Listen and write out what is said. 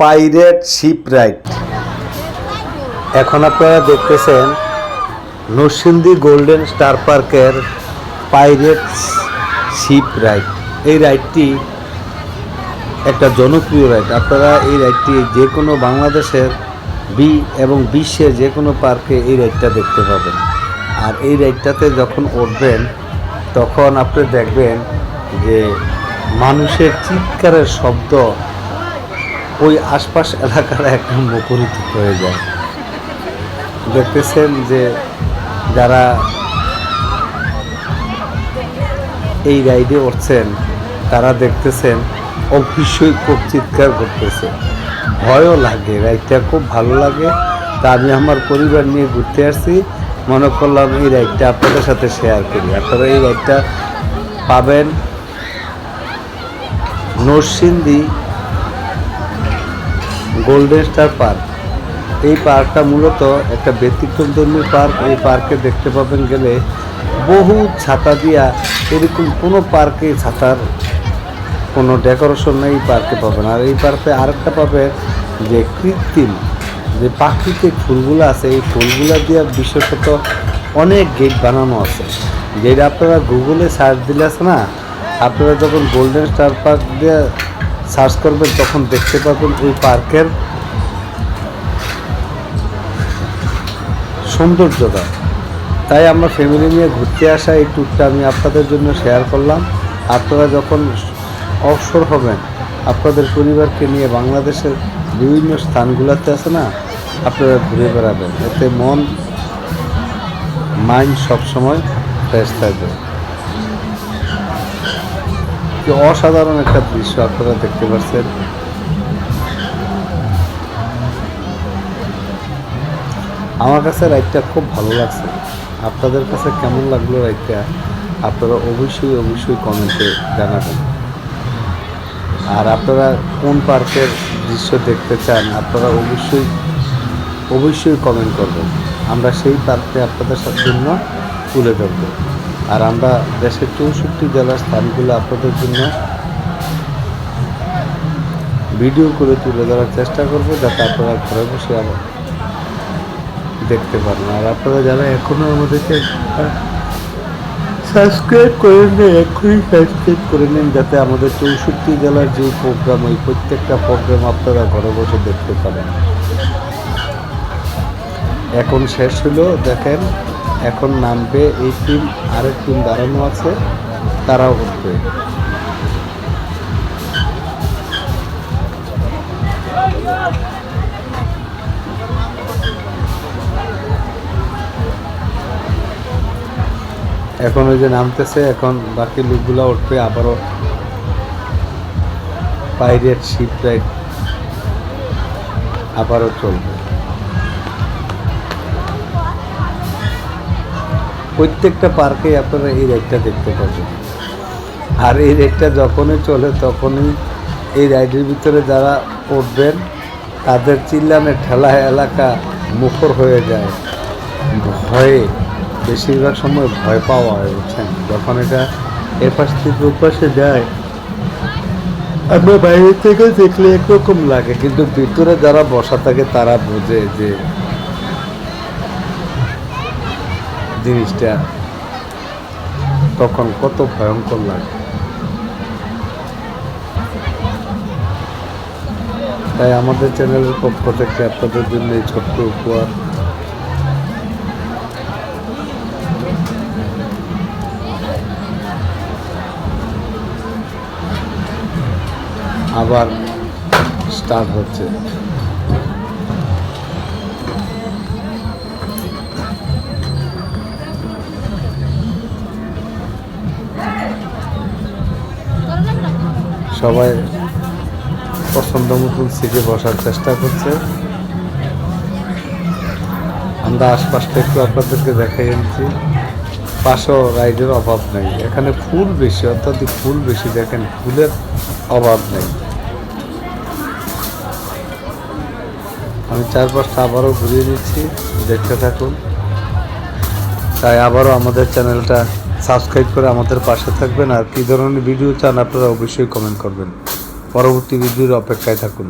Pirate sheep ride. এখন আপনারা দেখতেছেন নরসিংদী গোল্ডেন স্টার পার্কের পাইরেট শিপ রাইড। এই রাইডটি একটা জনপ্রিয় রাইড। আপনারা এই রাইডটি যে কোনো বাংলাদেশের এবং বিশ্বের যে কোনো পার্কে এই রাইডটা দেখতে পাবেন। আর এই রাইডটাতে যখন উঠবেন তখন আপনি দেখবেন যে মানুষের চিৎকারের শব্দ ওই আশপাশ এলাকার একটা মুখরিত হয়ে যায়। দেখতেছেন যে যারা এই রাইডে উঠছেন তারা দেখতেছেন অবশ্যই খুব চিৎকার করতেছে, ভয়ও লাগে। রাইডটা খুব ভালো লাগে। তা আমি আমার পরিবার নিয়ে ঘুরতে আসছি, মনে করলাম এই রাইডটা আপনাদের সাথে শেয়ার করি। আপনারা এই রাইডটা পাবেন নরসিংদী গোল্ডেন স্টার পার্ক। এই পার্কটা মূলত একটা ব্যতিক্রমধর্মী পার্ক। এই পার্কে দেখতে পাবেন গেলে বহু ছাতা দিয়া, এরকম কোনো পার্কে ছাতার কোনো ডেকোরেশন নেই, এই পার্কে পাবেন। আর এই পার্কে আরেকটা পাবেন যে কৃত্রিম যে প্রাকৃতিক ফুলগুলো আছে, এই ফুলগুলো দিয়ে বিশেষত অনেক গেট বানানো আছে, যেটা আপনারা গুগলে সার্চ দিলে আছে না, আপনারা যখন গোল্ডেন স্টার পার্ক দিয়ে সার্চ করবেন তখন দেখতে পাবেন ওই পার্কের সৌন্দর্যতা। তাই আমরা ফ্যামিলি নিয়ে ঘুরতে আসা এই ট্যুরটা আমি আপনাদের জন্য শেয়ার করলাম। আপনারা যখন অবসর হবেন আপনাদের পরিবারকে নিয়ে বাংলাদেশের বিভিন্ন স্থানগুলোতে আছে না, আপনারা ঘুরে বেড়াবেন, এতে মাইন্ড সবসময় ফ্রেশ থাকবে। অসাধারণ একটা দৃশ্য আপনারা দেখতে পাচ্ছেন। আমার কাছে রাইডটা খুব ভালো লাগছে। আপনাদের কাছে কেমন লাগলো রাইডটা আপনারা অবশ্যই কমেন্টে জানাবেন। আর আপনারা কোন পার্কের দৃশ্য দেখতে চান আপনারা অবশ্যই কমেন্ট করবেন। আমরা সেই পার্কে আপনাদের জন্য তুলে ধরব। আর আমরা দেশের 64 জেলার স্থানগুলো আপনাদের জন্য ভিডিও করে তুলে ধরার চেষ্টা করব, যাতে আপনারা ঘরে বসে আবার দেখতে পারেন। আর আপনারা যারা এখনও আমাদেরকে সাবস্ক্রাইব করেন না, এখনই সাবস্ক্রাইব করে নিন, যাতে আমাদের 64 জেলার যে প্রোগ্রাম, ওই প্রত্যেকটা প্রোগ্রাম আপনারা ঘরে বসে দেখতে পারেন। এখন শেষ হলো, দেখেন এখন নামবে এই টিম, আরেক টিম দাঁড়ানো আছে, তারাও উঠবে। এখন ওই যে নামতেছে, এখন বাকি লোকগুলো উঠবে, আবারও পাইরেট শিপ রাইড আবারও চলবে। প্রত্যেকটা পার্কেই আপনারা এই রাইডটা দেখতে পাবেন। আর এই রাইডটা যখনই চলে তখনই এই রাইডের ভিতরে যারা উঠবেন তাদের চিল্লানের ঠেলায় এলাকা মুখর হয়ে যায়। ভয়ে বেশিরভাগ সময় ভয় পাওয়া হয়, বুঝছেন। যখন এটা এপাশ থেকে ওপাশে যায় আমরা বাইরে থেকে দেখলে একরকম লাগে, কিন্তু ভিতরে যারা বসা থাকে তারা বোঝে যে জিনিসটা তখন কত ভয়ঙ্কর লাগে। তাই আমাদের চ্যানেলের পক্ষ থেকে আপনাদের জন্য এই ছোট্ট উপহার। আবার স্টার্ট হচ্ছে। সবাই পছন্দ মতন সিটে বসার চেষ্টা করছে। আমরা আশপাশটা একটু আপনাদেরকে দেখাই আনছি। পাশেও রাইডের অভাব নেই, এখানে ফুল বেশি, অত্যাধিক ফুল বেশি, দেখেন ফুলের অভাব নেই। আমি চারপাশটা আবারও ঘুরিয়ে নিচ্ছি, দেখতে থাকুন। তাই আবারও আমাদের চ্যানেলটা সাবস্ক্রাইব করে আমাদের পাশে থাকবেন। আর কী ধরনের ভিডিও চান আপনারা অবশ্যই কমেন্ট করবেন। পরবর্তী ভিডিওর অপেক্ষায় থাকুন।